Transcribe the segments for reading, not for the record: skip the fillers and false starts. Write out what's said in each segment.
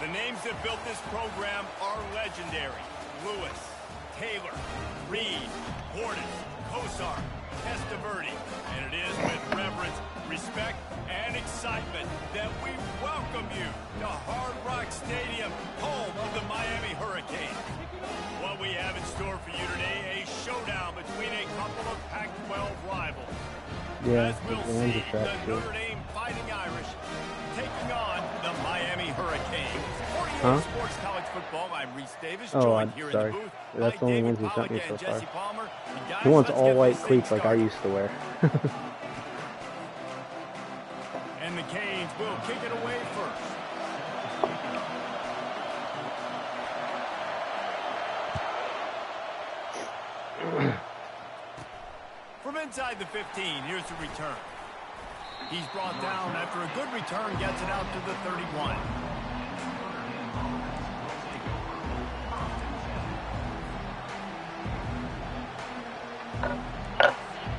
The names that built this program are legendary. Lewis, Taylor, Reed, Horton, Kosar, Testaverde. And it is with reverence, respect, and excitement that we welcome you to Hard Rock Stadium, home of the Miami Hurricanes. What we have in store for you today, a showdown between a couple of Pac-12 rivals. Yeah, as we'll see, the Notre Dame Fighting Irish taking on the Miami Hurricanes. 48 Sports College Football, I'm Reese Davis, joined here in the booth. That's the only David ones he sent me Pollack so and Jesse far. Palmer. He wants Let's all get white this cleats thing like I started. used to wear. And the Canes will kick it away first. From inside the 15, here's the return. He's brought down after a good return, gets it out to the 31.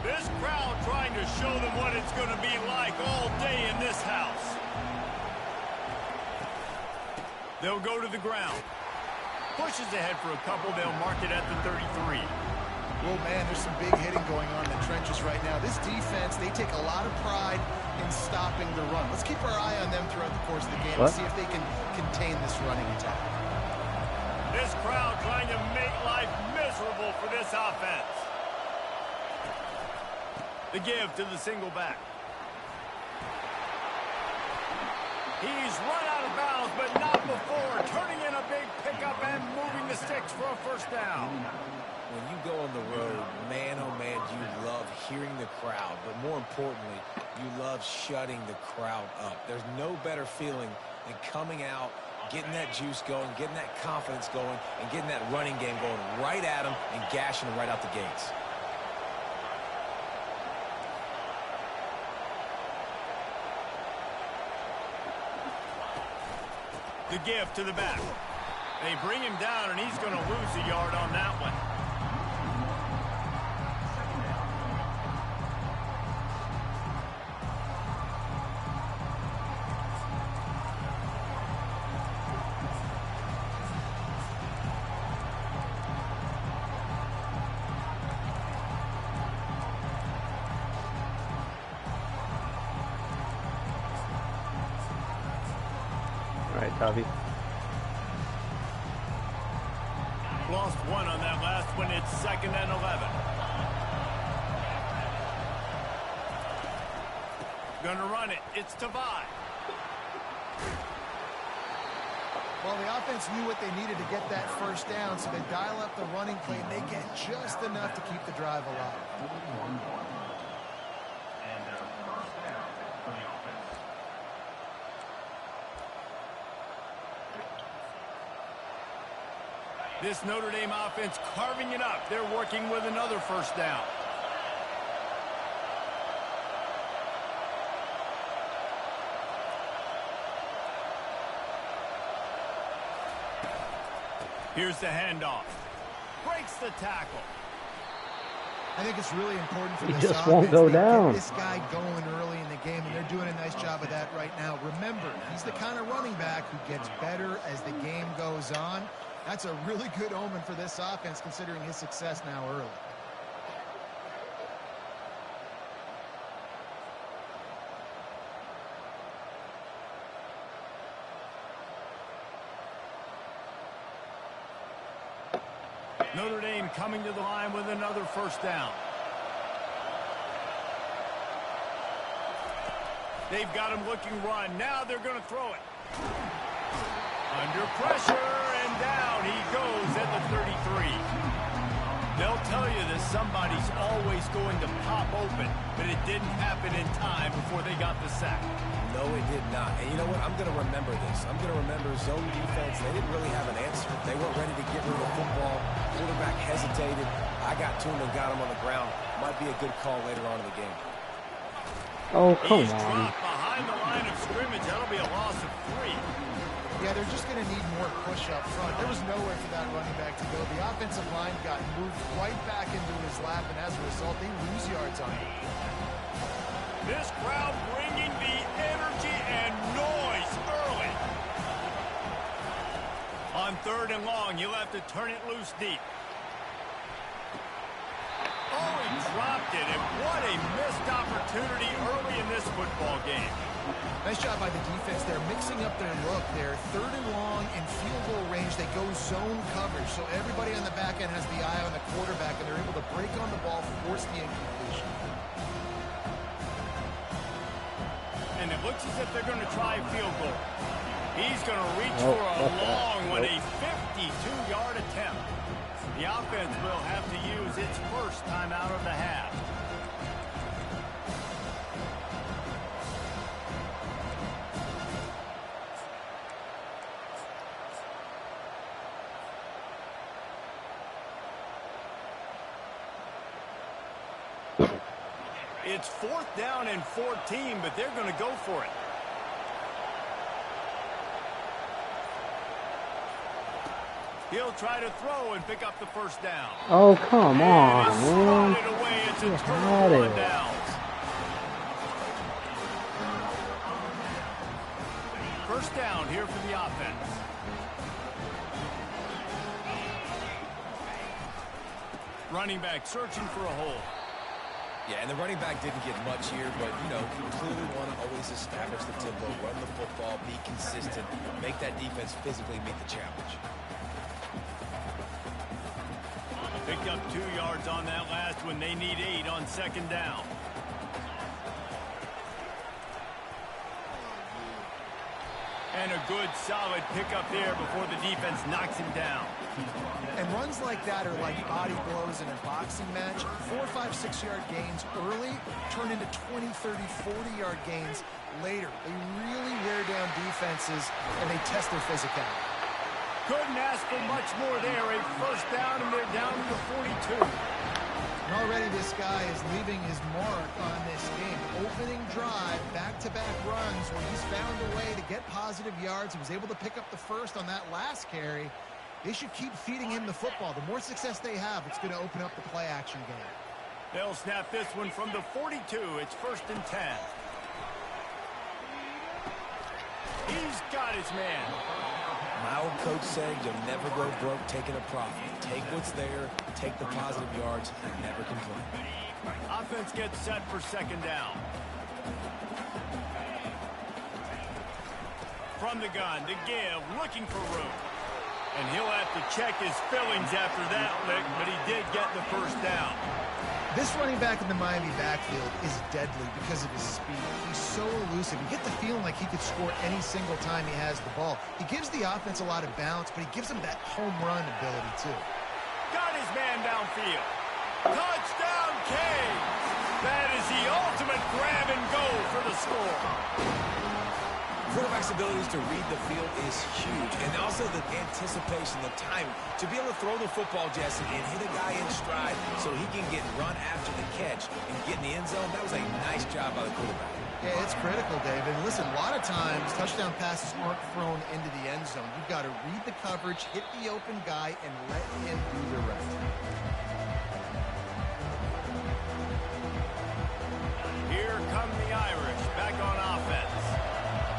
This crowd trying to show them what it's going to be like all day in this house. They'll go to the ground. Pushes ahead for a couple. They'll mark it at the 33. Well, man, there's some big hitting going on in the trenches right now. This defense, they take a lot of pride in stopping the run. Let's keep our eye on them throughout the course of the game and see if they can contain this running attack. This crowd trying to make life miserable for this offense. The give to the single back. He's run out of bounds, but not before. Turning in a big pickup and moving the sticks for a first down. When you go on the road, man, oh man, you love hearing the crowd. But more importantly, you love shutting the crowd up. There's no better feeling than coming out, getting that juice going, getting that confidence going, and getting that running game going right at them and gashing them right out the gates. The give to the back. They bring him down, and he's going to lose a yard on that one. Tavi. Lost one on that last one. It's 2nd and 11. Gonna run it. It's Tavai. Well, the offense knew what they needed to get that first down, so they dial up the running play, and they get just enough to keep the drive alive. This Notre Dame offense carving it up. They're working with another first down. Here's the handoff. Breaks the tackle. I think it's really important for He this just offense. won't go They down. Get this guy going early in the game, and they're doing a nice job of that right now. Remember, he's the kind of running back who gets better as the game goes on. That's a really good omen for this offense, considering his success now early. Notre Dame coming to the line with another first down. They've got him looking run. Now they're going to throw it. Under pressure, and down he goes at the 33. They'll tell you that somebody's always going to pop open, but it didn't happen in time before they got the sack. No, it did not. And you know what? I'm going to remember this. I'm going to remember zone defense. They didn't really have an answer. They weren't ready to get rid of the football. Quarterback hesitated. I got to him and got him on the ground. Might be a good call later on in the game. Oh, come He's on. dropped behind the line of scrimmage. That'll be a loss of 3. Yeah, they're just going to need more push up front. There was nowhere for that running back to go. The offensive line got moved right back into his lap, and as a result, they lose yards on him. This crowd bringing the energy and noise early. On 3rd and long, you'll have to turn it loose deep. Oh, he dropped it, and what a missed opportunity early in this football game. Nice job by the defense. They're mixing up their look. They're 3rd and long in field goal range. They go zone coverage, so everybody on the back end has the eye on the quarterback, and they're able to break on the ball, force the incompletion. And it looks as if they're going to try a field goal. He's going to reach for a long one, a 52-yard attempt. The offense will have to use its first timeout of the half. It's 4th down and 14, but they're going to go for it. He'll try to throw and pick up the first down. Oh, come on, And man. it's away. It's a Get turnover out on of it. downs. First down here for the offense. Running back searching for a hole. Yeah, and the running back didn't get much here, but, you know, you clearly want to always establish the tempo, run the football, be consistent, make that defense physically meet the challenge. Picked up 2 yards on that last one. They need 8 on 2nd down. And a good, solid pickup there before the defense knocks him down. And runs like that are like body blows in a boxing match. 4, 5, 6-yard gains early turn into 20, 30, 40-yard gains later. They really wear down defenses, and they test their physicality. Couldn't ask for much more there. A first down, and they're down to the 42. And already this guy is leaving his mark on this game. Opening drive, back-to-back runs where he's found a way to get positive yards. He was able to pick up the first on that last carry. They should keep feeding him the football. The more success they have, it's going to open up the play-action game. They'll snap this one from the 42. It's 1st and 10. He's got his man. My old coach said you'll never go broke taking a profit. Take what's there, take the positive yards, and never complain. Offense gets set for 2nd down. From the gun to give, looking for room. And he'll have to check his fillings after that lick, but he did get the first down. This running back in the Miami backfield is deadly because of his speed. He's so elusive. You get the feeling like he could score any single time he has the ball. He gives the offense a lot of balance, but he gives them that home run ability, too. Got his man downfield. Touchdown, Canes! That is the ultimate grab and go for the score. Quarterback's abilities to read the field is huge, and also the anticipation, the timing. To be able to throw the football, Jesse, and hit a guy in stride so he can get run after the catch and get in the end zone, that was a nice job by the quarterback. Yeah, it's critical, David. Listen, a lot of times, touchdown passes aren't thrown into the end zone. You've got to read the coverage, hit the open guy, and let him do the rest. Here come the Irish, back on offense.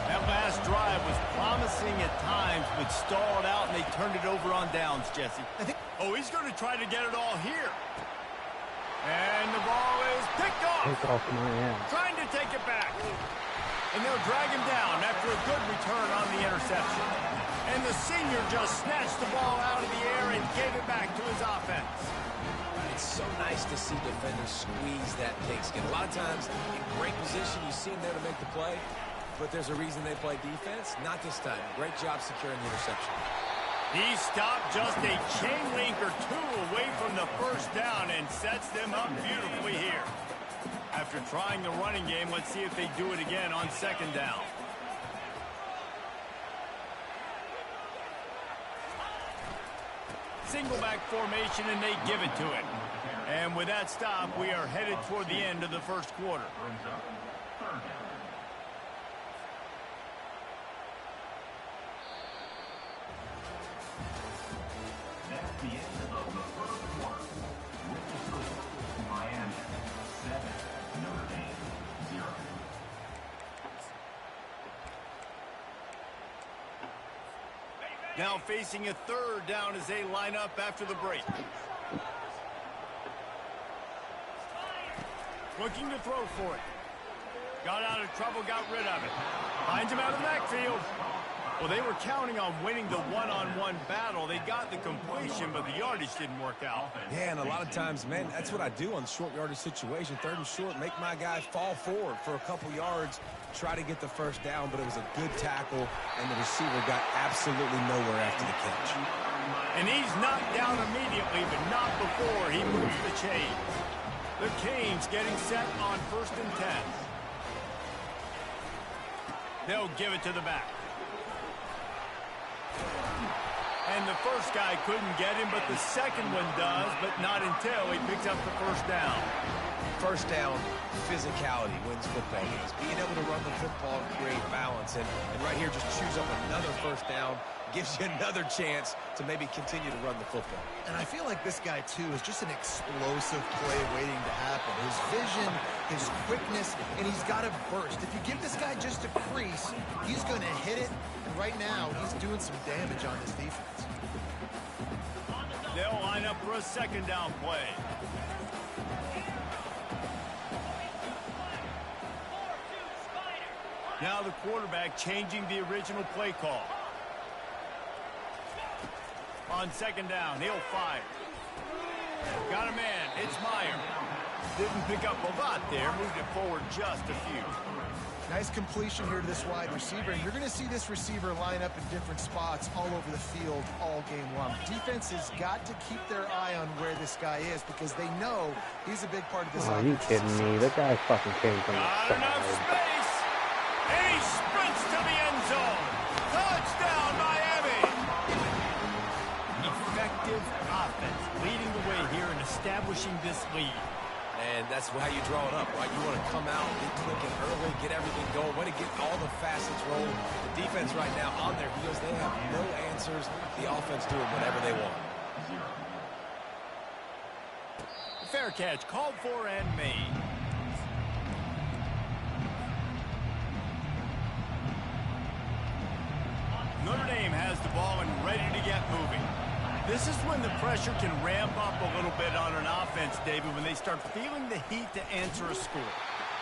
That last drive was promising at times, but stalled out, and they turned it over on downs, Jesse. Oh, he's going to try to get it all here. And the ball is picked off. Take off my ass. Trying to take it back. And they'll drag him down after a good return on the interception. And the senior just snatched the ball out of the air and gave it back to his offense. It's so nice to see defenders squeeze that pigskin. A lot of times, in great position, you see them there to make the play, but there's a reason they play defense. Not this time. Great job securing the interception. He stopped just a chain link or two away from the first down and sets them up beautifully here. After trying the running game, let's see if they do it again on 2nd down. Single back formation, and they give it to him. And with that stop, we are headed toward the end of the first quarter. Now facing a third down as they line up after the break. Looking to throw for it. Got out of trouble, got rid of it. Finds him out of the backfield. Well, they were counting on winning the one-on-one battle. They got the completion, but the yardage didn't work out. Yeah, and a lot of times, man, that's what I do on short yardage situation. Third and short, make my guy fall forward for a couple yards, try to get the first down, but it was a good tackle, and the receiver got absolutely nowhere after the catch. And he's knocked down immediately, but not before he moves the chains. The Canes getting set on 1st and 10. They'll give it to the back. And the first guy couldn't get him, but the second one does, but not until he picks up the first down. First down, physicality wins football games. Being able to run the football and create balance. And right here, just choose up another first down, gives you another chance to maybe continue to run the football. And I feel like this guy, too, is just an explosive play waiting to happen. His vision, his quickness, and he's got a burst. If you give this guy just a crease, he's going to hit it. And right now, he's doing some damage on this defense. They'll line up for a second down play. Now the quarterback changing the original play call. On second down, he'll fire. Got a man, it's Meyer. Didn't pick up a lot there, moved it forward just a few. Nice completion here to this wide receiver. And you're going to see this receiver line up in different spots all over the field all game long. Defense has got to keep their eye on where this guy is because they know he's a big part of this offense. Are you kidding me? That guy fucking came from the Not enough side. space. And he sprints to the end zone. Touchdown, Miami. Effective offense leading the way here and establishing this lead. And that's how you draw it up, right? You want to come out, get clicking early, get everything going, want to get all the facets rolling. The defense right now on their heels, they have no answers. The offense doing whatever they want. Fair catch, called for and made. Notre Dame has the ball and ready to get moving. This is when the pressure can ramp up a little bit on an offense, David, when they start feeling the heat to answer a score.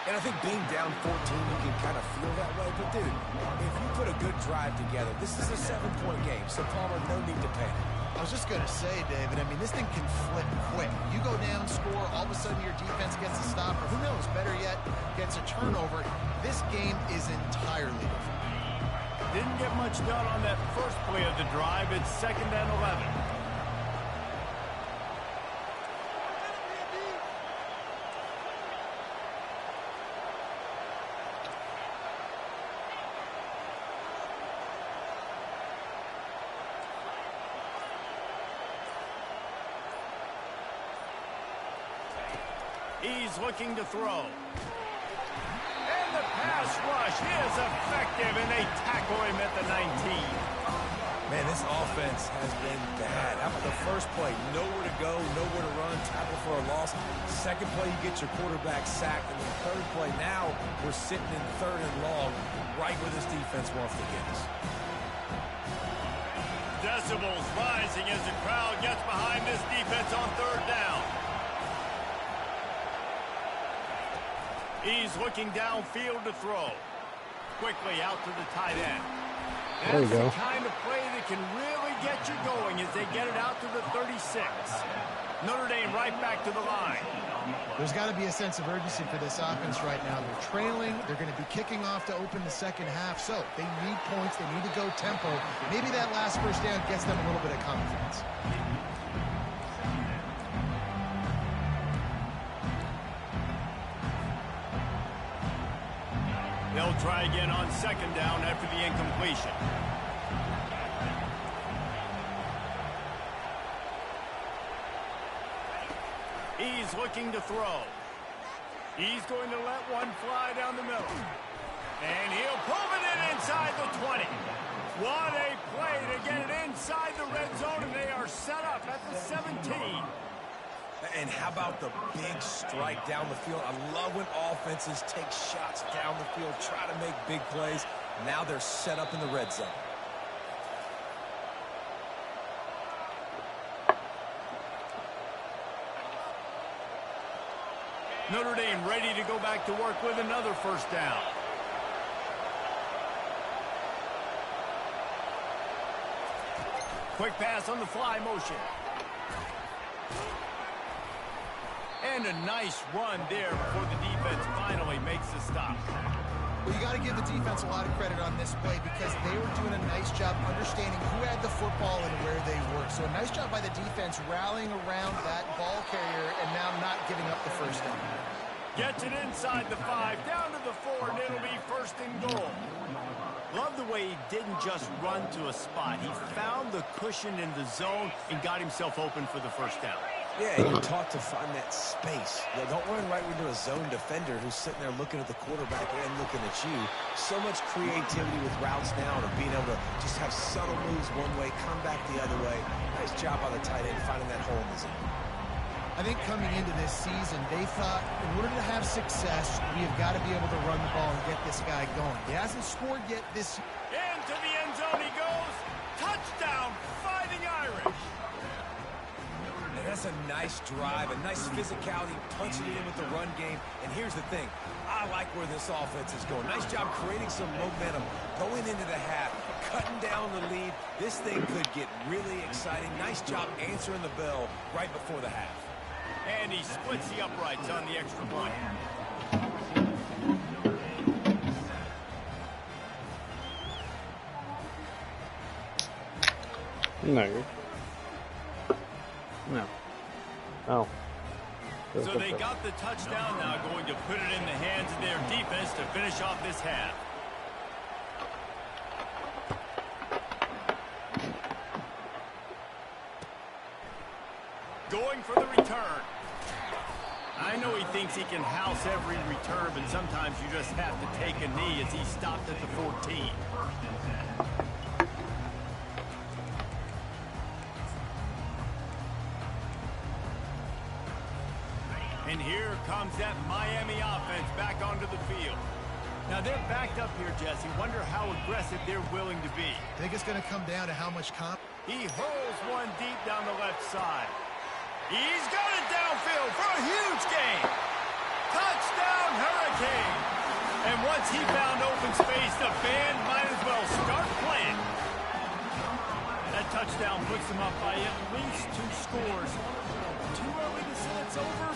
And I think being down 14, you can kind of feel that way. But, dude, if you put a good drive together, this is a 7-point game, so Palmer, no need to panic. I was just going to say, David, I mean, this thing can flip quick. You go down, score, all of a sudden your defense gets a stop, or who knows, better yet, gets a turnover. This game is entirely different. Didn't get much done on that first play of the drive. It's 2nd and 11. He's looking to throw. And the pass rush is effective, and they tackle him at the 19. Man, this offense has been bad. How about the first play? Nowhere to go, nowhere to run, tackle for a loss. Second play, you get your quarterback sacked. And the third play, now we're sitting in 3rd and long, right where this defense wants to get us. Decibels rising as the crowd gets behind this defense on 3rd down. He's looking downfield to throw. Quickly out to the tight end. There you That's go. the kind of play that can really get you going as they get it out to the 36. Notre Dame right back to the line. There's got to be a sense of urgency for this offense right now. They're trailing. They're going to be kicking off to open the second half. So they need points. They need to go tempo. Maybe that last first down gets them a little bit of confidence. They'll try again on 2nd down after the incompletion. He's looking to throw. He's going to let one fly down the middle. And he'll pull it in inside the 20. What a play to get it inside the red zone, and they are set up at the 17. And how about the big strike down the field? I love when offenses take shots down the field, try to make big plays. Now they're set up in the red zone. Notre Dame ready to go back to work with another first down. Quick pass on the fly motion. And a nice run there before the defense finally makes the stop. Well, you got to give the defense a lot of credit on this play because they were doing a nice job understanding who had the football and where they were. So a nice job by the defense rallying around that ball carrier and now not giving up the first down. Gets it inside the 5, down to the 4, and it'll be first and goal. Love the way he didn't just run to a spot. He found the cushion in the zone and got himself open for the first down. Yeah, you're taught to find that space. You know, don't run right into a zone defender who's sitting there looking at the quarterback and looking at you. So much creativity with routes now and being able to just have subtle moves one way, come back the other way. Nice job by the tight end finding that hole in the zone. I think coming into this season, they thought in order to have success, we have got to be able to run the ball and get this guy going. He hasn't scored yet this year. Into the end zone he goes. Touchdown, Fighting Irish. And that's a nice drive, a nice physicality, punching it in with the run game. And here's the thing. I like where this offense is going. Nice job creating some momentum, going into the half, cutting down the lead. This thing could get really exciting. Nice job answering the bell right before the half. And he splits the uprights on the extra point. No. No. Oh. So they got the touchdown now, going to put it in the hands of their defense to finish off this half. Going for the return. I know he thinks he can house every return, but sometimes you just have to take a knee as he stopped at the 14. And here comes that Miami offense back onto the field. Now they're backed up here, Jesse. Wonder how aggressive they're willing to be. I think it's going to come down to how much He hurls one deep down the left side. He's got it downfield for a huge gain. Touchdown, Hurricane. And once he found open space, the band might as well start playing. That touchdown puts him up by at least 2 scores. Too early to say it's over?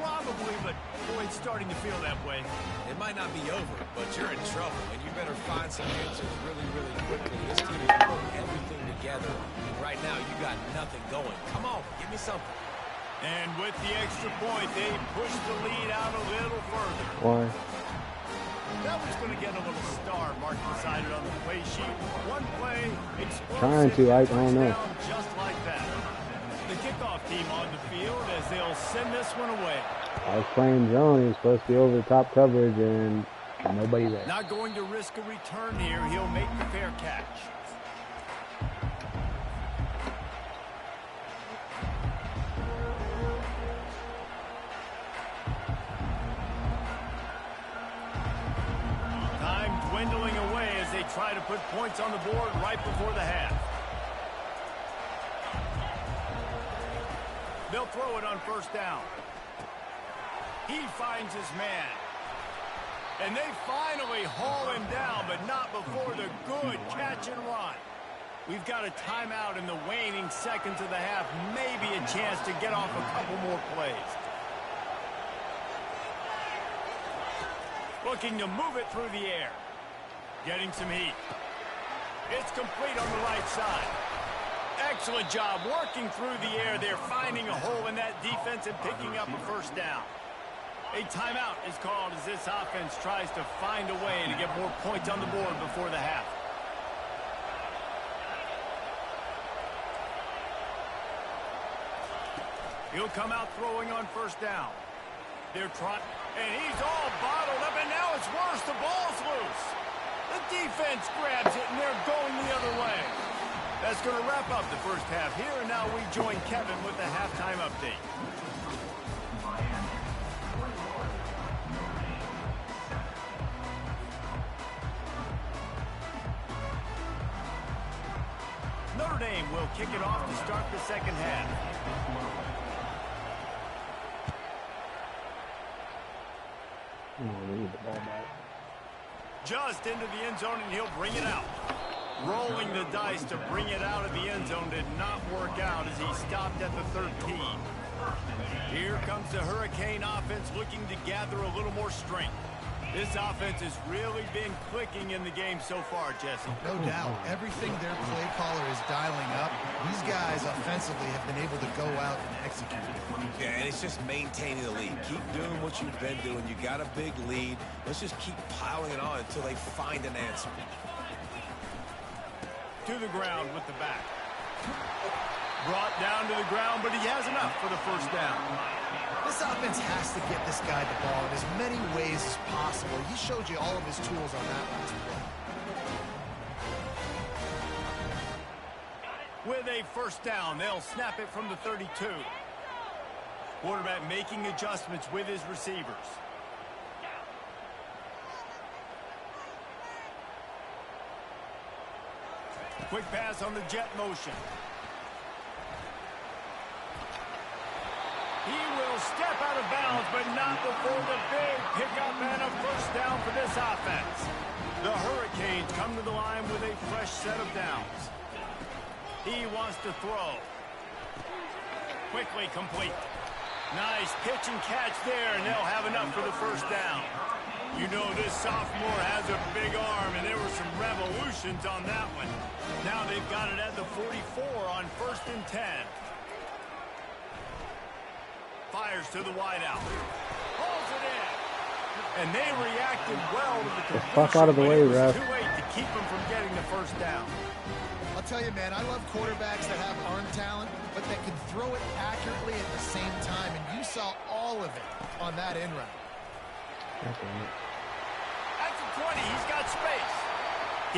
Probably, but boy, it's starting to feel that way. It might not be over, but you're in trouble, and you better find some answers really, really quickly. This team is putting everything together, and right now you got nothing going. Come on, give me something. And with the extra point, they push the lead out a little further. Why? That was going to get a little star mark decided on the play sheet. One play, explosive. Trying to, I don't know. Just like that. The kickoff team on the field as they'll send this one away. I was playing zone. He was supposed to be over the top coverage, and nobody there. Not going to risk a return here. He'll make the fair catch. Time dwindling away as they try to put points on the board right before the half. They'll throw it on first down. He finds his man. And they finally haul him down, but not before the good catch and run. We've got a timeout in the waning seconds of the half. Maybe a chance to get off a couple more plays. Looking to move it through the air. Getting some heat. It's complete on the right side. Excellent job working through the air. They're finding a hole in that defense and picking up a first down. A timeout is called as this offense tries to find a way to get more points on the board before the half. He'll come out throwing on first down. They're trying, and he's all bottled up, and now it's worse. The ball's loose. The defense grabs it, and they're going the other way. That's going to wrap up the first half here, and now we join Kevin with the halftime update. Notre Dame will kick it off to start the second half. Oh, we need the ball back. Just into the end zone, and he'll bring it out. Rolling the dice to bring it out of the end zone did not work out as he stopped at the 13. Here comes the Hurricane offense looking to gather a little more strength. This offense has really been clicking in the game so far, Jesse. No doubt. Everything their play caller is dialing up, these guys offensively have been able to go out and execute. Yeah, and it's just maintaining the lead. Keep doing what you've been doing. You got a big lead. Let's just keep piling it on until they find an answer. To the ground with the back. Brought down to the ground, but he has enough for the first down. This offense has to get this guy the ball in as many ways as possible. He showed you all of his tools on that last play. With a first down, they'll snap it from the 32. Quarterback making adjustments with his receivers. Quick pass on the jet motion. He will step out of bounds, but not before the big pickup and a first down for this offense. The Hurricanes come to the line with a fresh set of downs. He wants to throw. Quickly complete. Nice pitch and catch there, and they'll have enough for the first down. You know this sophomore has a big arm, and there were some revolutions on that one. Now they've got it at the 44 on 1st and 10. Fires to the wideout. Pulls it in. And they reacted well to the completion. Fuck out of the way, ref. Too late to keep them from getting the first down. I'll tell you, man, I love quarterbacks that have arm talent, but that can throw it accurately at the same time. And you saw all of it on that in route. At the 20, he's got space.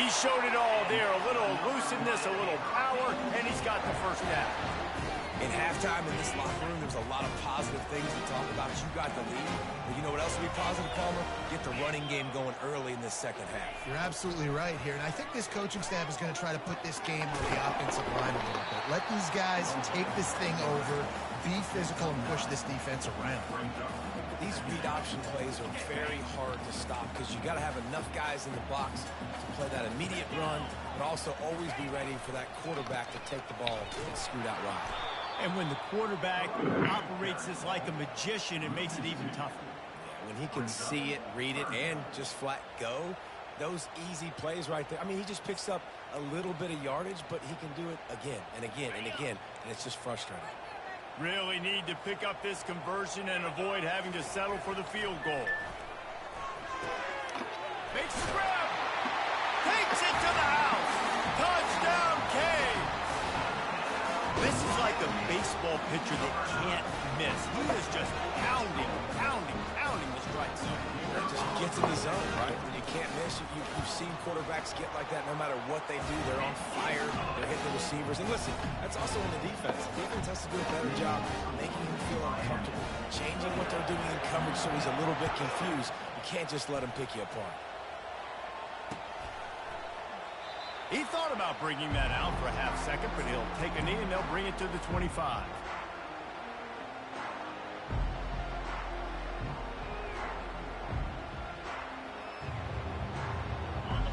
He showed it all there. A little elusiveness, a little power, and he's got the first down. In halftime in this locker room, there's a lot of positive things to talk about. You got the lead. But you know what else would be positive, Palmer? Get the running game going early in this second half. You're absolutely right here. And I think this coaching staff is going to try to put this game on the offensive line a little bit. Let these guys take this thing over, be physical, and push this defense around. These read option plays are very hard to stop because you got to have enough guys in the box to play that immediate run, but also always be ready for that quarterback to take the ball and scoot out wide. And when the quarterback operates this like a magician, it makes it even tougher. Yeah, when he can see it, read it, and just flat go, those easy plays right there. I mean, he just picks up a little bit of yardage, but he can do it again and again and again, and it's just frustrating. Really need to pick up this conversion and avoid having to settle for the field goal. Makes the grab. Takes it to the house. Touchdown, Cade. This is like a baseball pitcher that can't miss. He is just pounding the strike zone. It just gets in the zone, right? When you can't miss, you've seen quarterbacks get like that no matter what they do. They're on fire. They're hitting the receivers. And listen, that's also in the defense. The defense has to do a better job making him feel uncomfortable, changing what they're doing in coverage so he's a little bit confused. You can't just let him pick you apart. He thought about bringing that out for a half second, but he'll take a knee and they'll bring it to the 25.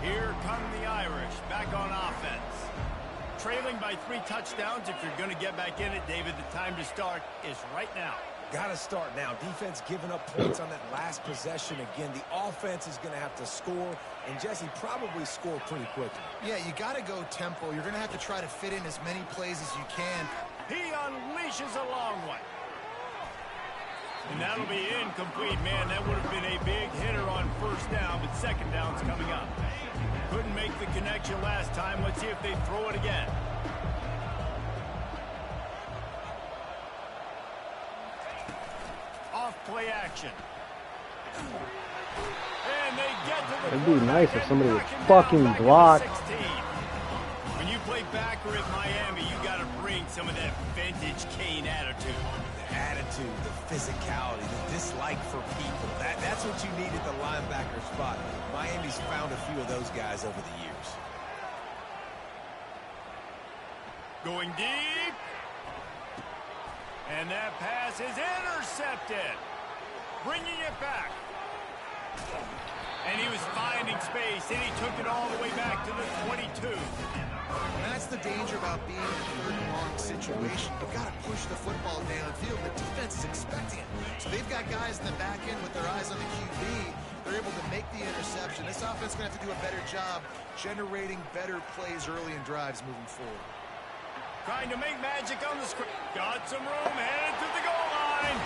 Here come the Irish back on offense. Trailing by 3 touchdowns. If you're going to get back in it, David, the time to start is right now. Got to start now. Defense giving up points on that last possession. Again, the offense is going to have to score, and Jesse probably score pretty quickly. Yeah, you got to go tempo. You're going to have to try to fit in as many plays as you can. He unleashes a long one. And that'll be incomplete, man. That would have been a big hitter on first down, but second down's coming up. Couldn't make the connection last time. Let's see if they throw it again. Off play action. And they get to the It'd be nice if somebody would fucking block. When you play backer at Miami, you got to bring some of that vintage Kane attitude. The attitude, the physicality, the dislike for people. That's what you need at the linebacker spot. Miami's found a few of those guys over the years. Going deep. And that pass is intercepted. Bringing it back. And he was finding space, and he took it all the way back to the 22. And that's the danger about being in a third and long situation. You've got to push the football downfield. The defense is expecting it. So they've got guys in the back end with their eyes on the QB. They're able to make the interception. This offense is going to have to do a better job generating better plays early in drives moving forward. Trying to make magic on the screen. Got some room, headed to the goal line.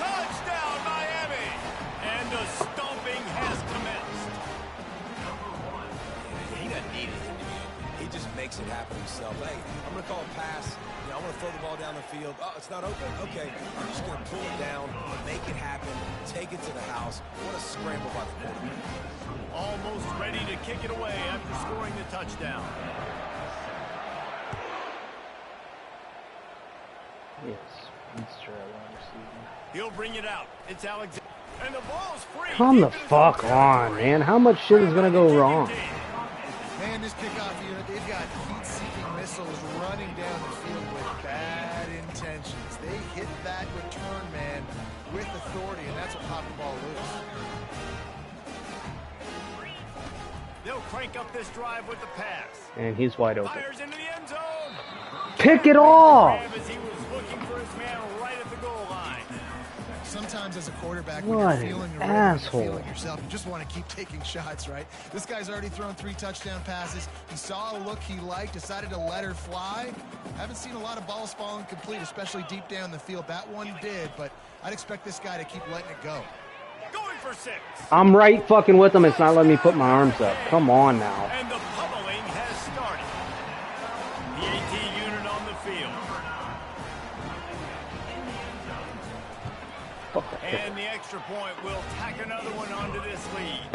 Touchdown, Miami! And the stomping has commenced. He doesn't need it. He just makes it happen himself. Hey, I'm going to call a pass. You know, I want to throw the ball down the field. Oh, it's not open. Okay, I'm just going to pull it down, make it happen, take it to the house. What a scramble by the quarterback. Almost ready to kick it away after scoring the touchdown. Yes, Easter at wide receiver. He'll bring it out. It's Alexander. And the ball's free. Come the fuck on, man. How much shit is gonna go wrong? Man, this kickoff unit, they've got heat-seeking missiles running down the field with bad intentions. They hit that return man with authority, and that's what popped the ball loose. They'll crank up this drive with the pass. And he's wide open. Fires into the end zone. Pick it off! As he was looking for his man right at the goal line. Sometimes as a quarterback, What when you're an feeling your asshole. feeling yourself, you just want to keep taking shots, right? This guy's already thrown 3 touchdown passes. He saw a look he liked, decided to let her fly. Haven't seen a lot of balls falling complete, especially deep down the field. That one did, but I'd expect this guy to keep letting it go. Going for 6. I'm right fucking with him. It's not letting me put my arms up. Come on now. And the pummeling has started. The AT unit on the field. And the extra point will tack another one onto this lead.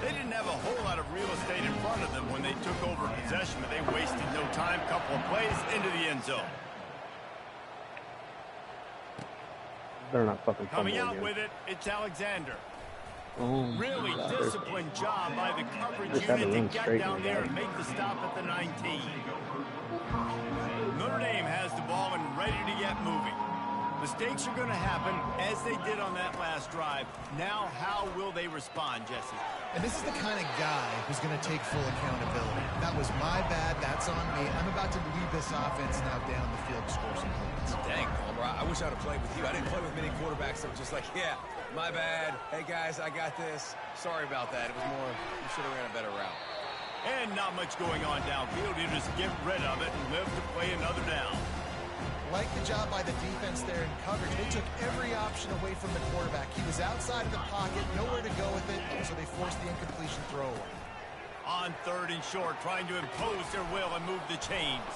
They didn't have a whole lot of real estate in front of them when they took over possession, but they wasted no time. Couple of plays into the end zone. They're not fucking Coming fumbling out again. with it, it's Alexander. Oh, Really God. disciplined job by the coverage Just have unit it to run get straight down in there the and make the stop at the 19. Notre Dame has the ball and ready to get moving. Mistakes are going to happen, as they did on that last drive. Now, how will they respond, Jesse? And this is the kind of guy who's going to take full accountability. That was my bad. That's on me. I'm about to lead this offense now down the field to score some points. Dang, Palmer, I wish I'd have played with you. I didn't play with many quarterbacks that were just like, yeah, my bad. Hey, guys, I got this. Sorry about that. It was more, you should have ran a better route. And not much going on downfield. You just get rid of it and live to play another down. Like the job by the defense there in coverage. They took every option away from the quarterback. He was outside of the pocket, nowhere to go with it, so they forced the incompletion throwaway. On 3rd and short, trying to impose their will and move the chains.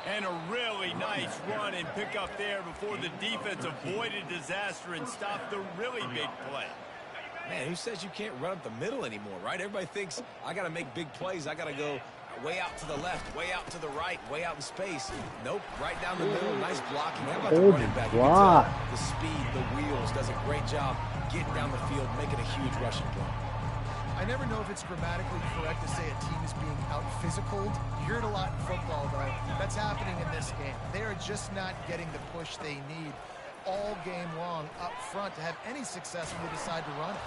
And a really nice run and pick up there before the defense avoided disaster and stopped the really big play. Man, who says you can't run up the middle anymore, right? Everybody thinks I got to make big plays. I got to go way out to the left, way out to the right, way out in space. Nope, right down the middle. Nice blocking. How about the running back? You can tell the speed, the wheels, does a great job getting down the field, making a huge rushing play. I never know if it's grammatically correct to say a team is being out-physicaled. You hear it a lot in football, though. That's happening in this game. They are just not getting the push they need all game long up front to have any success when they decide to run it.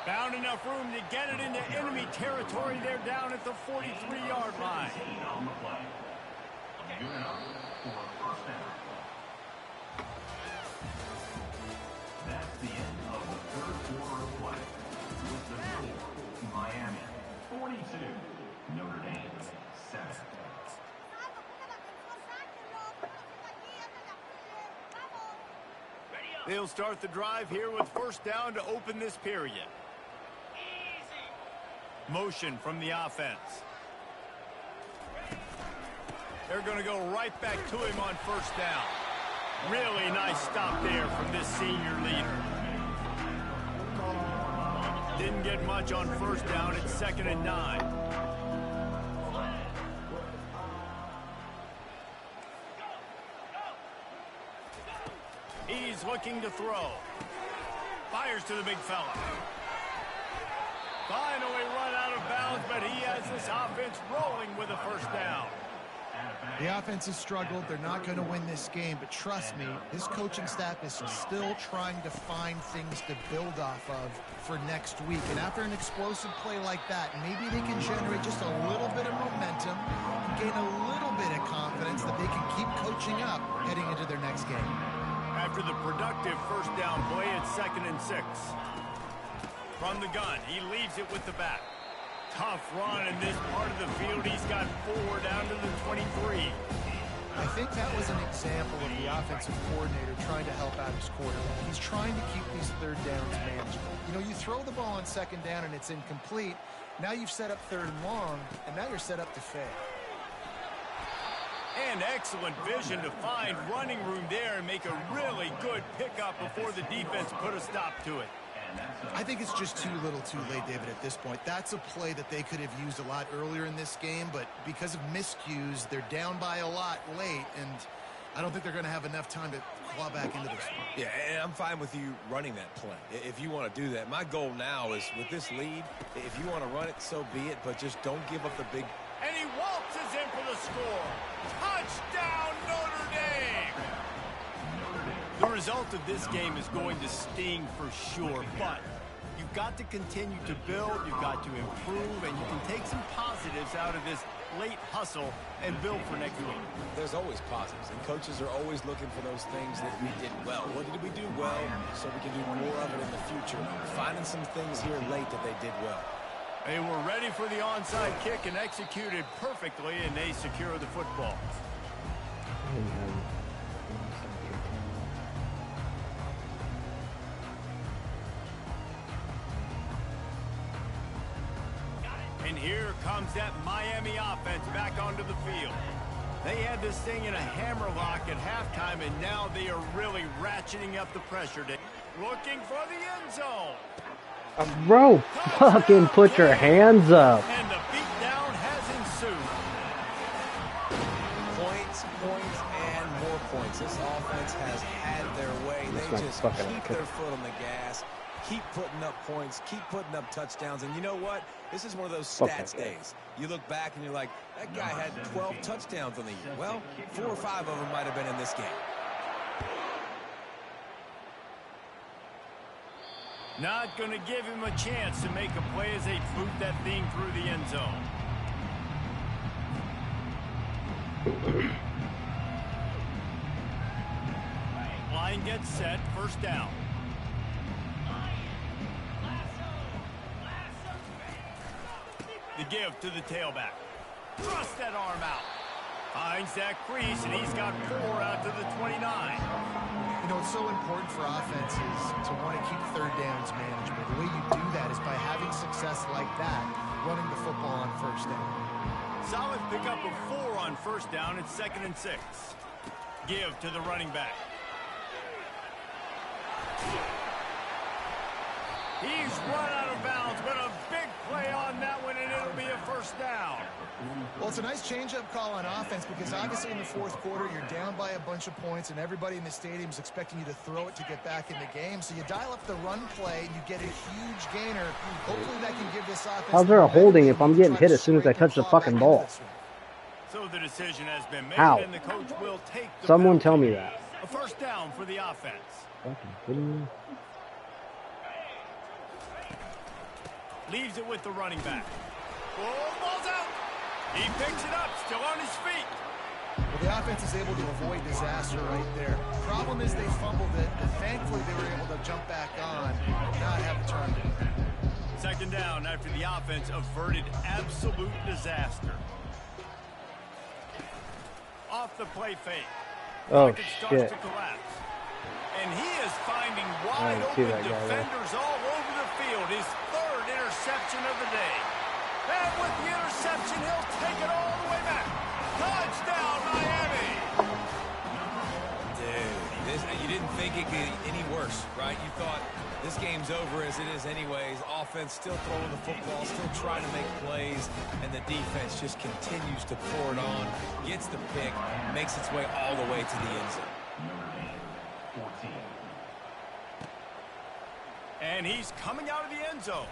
Found enough room to get it into enemy territory. They're down at the 43-yard line. That's the end of the 3rd quarter of play. With the score, Miami 42, Notre Dame 7. They'll start the drive here with 1st down to open this period. Motion from the offense. They're going to go right back to him on 1st down. Really nice stop there from this senior leader. Didn't get much on 1st down. It's 2nd and 9. He's looking to throw. Fires to the big fella. Finally run out of bounds, but he has this offense rolling with a 1st down. The offense has struggled. They're not going to win this game, but trust me, this coaching staff is still trying to find things to build off of for next week. And after an explosive play like that, maybe they can generate just a little bit of momentum and gain a little bit of confidence that they can keep coaching up heading into their next game. After the productive first down play, it's 2nd and 6. From the gun, he leaves it with the back. Tough run in this part of the field. He's got 4 down to the 23. I think that was an example of the offensive coordinator trying to help out his quarterback. He's trying to keep these third downs manageable. You know, you throw the ball on 2nd down and it's incomplete. Now you've set up 3rd and long, and now you're set up to fail. And excellent vision to find running room there and make a really good pickup before the defense put a stop to it. I think it's just too little too late, David, at this point. That's a play that they could have used a lot earlier in this game, but because of miscues, they're down by a lot late, and I don't think they're going to have enough time to claw back into this one. Yeah, and I'm fine with you running that play if you want to do that. My goal now is with this lead, if you want to run it, so be it, but just don't give up the big. And he waltzes in for the score. Touchdown, Notre Dame! The result of this game is going to sting for sure, but you've got to continue to build, you've got to improve, and you can take some positives out of this late hustle and build for next week. There's always positives, and coaches are always looking for those things that we did well. What did we do well so we can do more of it in the future? Finding some things here late that they did well. They were ready for the onside kick and executed perfectly, and they secure the football. And here comes that Miami offense back onto the field. They had this thing in a hammerlock at halftime, and now they are really ratcheting up the pressure. Looking for the end zone. Bro, fucking put your hands up. And the beatdown has ensued. Points, and more points. This offense has had their way. They just keep their foot on the gas, keep putting up points, keep putting up touchdowns. And you know what? This is one of those stats days. You look back and you're like, that guy had 12 touchdowns on the year. Well, 4 or 5 of them might have been in this game. Not going to give him a chance to make a play as they boot that thing through the end zone. Line gets set, first down. The give to the tailback. Thrust that arm out. Finds that crease, and he's got 4 out to the 29. You know, it's so important for offenses to want to keep third downs manageable. The way you do that is by having success like that, running the football on first down. Solid pickup of 4 on first down. It's 2nd and 6. Give to the running back. He's run out of bounds, but a big play on that one, and it'll be a first down. Well, it's a nice change-up call on offense because obviously in the fourth quarter, you're down by a bunch of points, and everybody in the stadium is expecting you to throw it to get back in the game. So you dial up the run play, and you get a huge gainer. Hopefully that can give this offense... How's there a holding if I'm getting hit as soon as I touch the fucking ball? So the decision has been made, Ow. and the coach will take the Someone penalty. tell me that. A first down for the offense. Fucking kidding me? Leaves it with the running back. Oh, ball's out. He picks it up, still on his feet. Well, the offense is able to avoid disaster right there. Problem is they fumbled it, and thankfully they were able to jump back on and not have a turnover. Second down after the offense averted absolute disaster. Off the play fake. Oh, Pocket starts shit. to collapse. And he is finding wide open defenders all over the field. His 3rd interception of the day. And with the interception, he'll take it all the way back. Touchdown, Miami! Dude, you didn't think it could get any worse, right? You thought this game's over as it is anyways. Offense still throwing the football, still trying to make plays, and the defense just continues to pour it on, gets the pick, makes its way all the way to the end zone. And he's coming out of the end zone.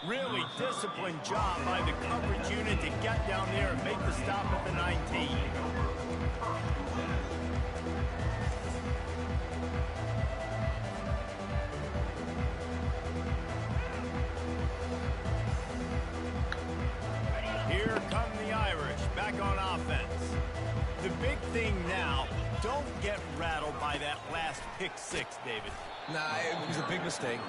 Really disciplined job by the coverage unit to get down there and make the stop at the 19. Here come the Irish back on offense. The big thing now, don't get rattled by that last pick six, David. Nah, it was a big mistake.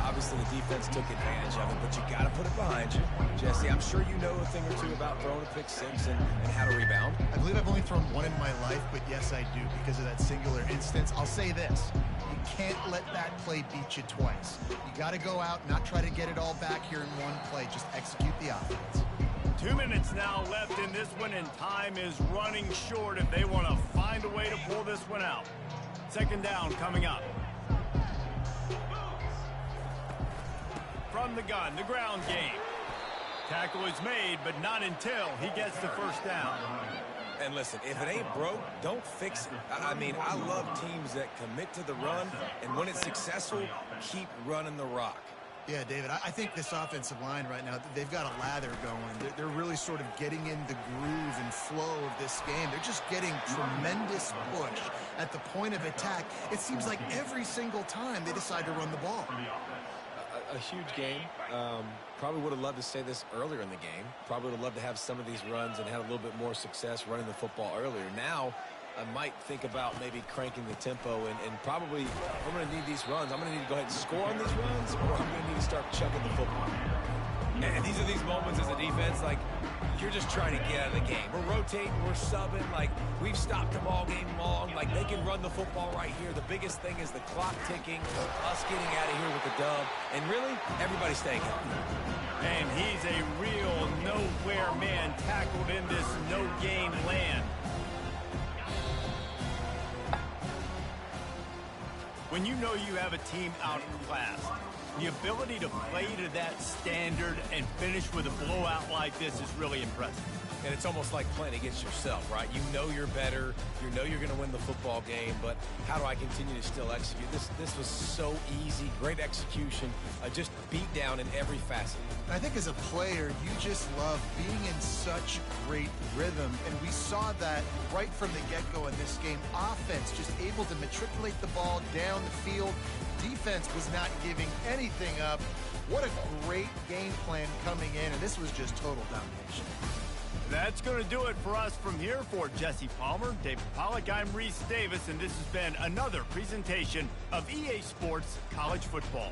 Obviously, the defense took advantage of it, but you got to put it behind you. Jesse, I'm sure you know a thing or two about throwing a pick six and how to rebound. I believe I've only thrown one in my life, but yes, I do because of that singular instance. I'll say this. You can't let that play beat you twice. You got to go out, not try to get it all back here in one play. Just execute the offense. 2 minutes now left in this one, and time is running short if they want to find a way to pull this one out. Second down coming up. From the gun, the ground game. Tackle is made, but not until he gets the first down. And listen, if it ain't broke, don't fix it. I mean, I love teams that commit to the run, and when it's successful, keep running the rock. Yeah, David, I think this offensive line right now, they've got a lather going. They're really sort of getting in the groove and flow of this game. They're just getting tremendous push at the point of attack. It seems like every single time they decide to run the ball. A huge game. Probably would have loved to say this earlier in the game. Probably would have loved to have some of these runs and had a little bit more success running the football earlier. Now, I might think about maybe cranking the tempo and probably, if I'm going to need these runs, I'm going to need to go ahead and score on these runs, or I'm going to need to start chucking the football. And these are these moments as a defense, like, you're just trying to get out of the game. We're rotating, we're subbing, like, we've stopped them all game long. Like, they can run the football right here. The biggest thing is the clock ticking, us getting out of here with the dub, and really, everybody staying healthy. And he's a real nowhere man tackled in this no-gain land. When you know you have a team outclassed, the ability to play to that standard and finish with a blowout like this is really impressive. And it's almost like playing against yourself, right? You know you're better. You know you're going to win the football game, but how do I continue to still execute? This was so easy. Great execution. Just beat down in every facet. I think as a player, you just love being in such great rhythm, and we saw that right from the get-go in this game. Offense just able to matriculate the ball down the field. Defense was not giving anything up. What a great game plan coming in, and this was just total domination. That's going to do it for us from here. For Jesse Palmer, David Pollack, I'm Reese Davis, and this has been another presentation of EA Sports College Football.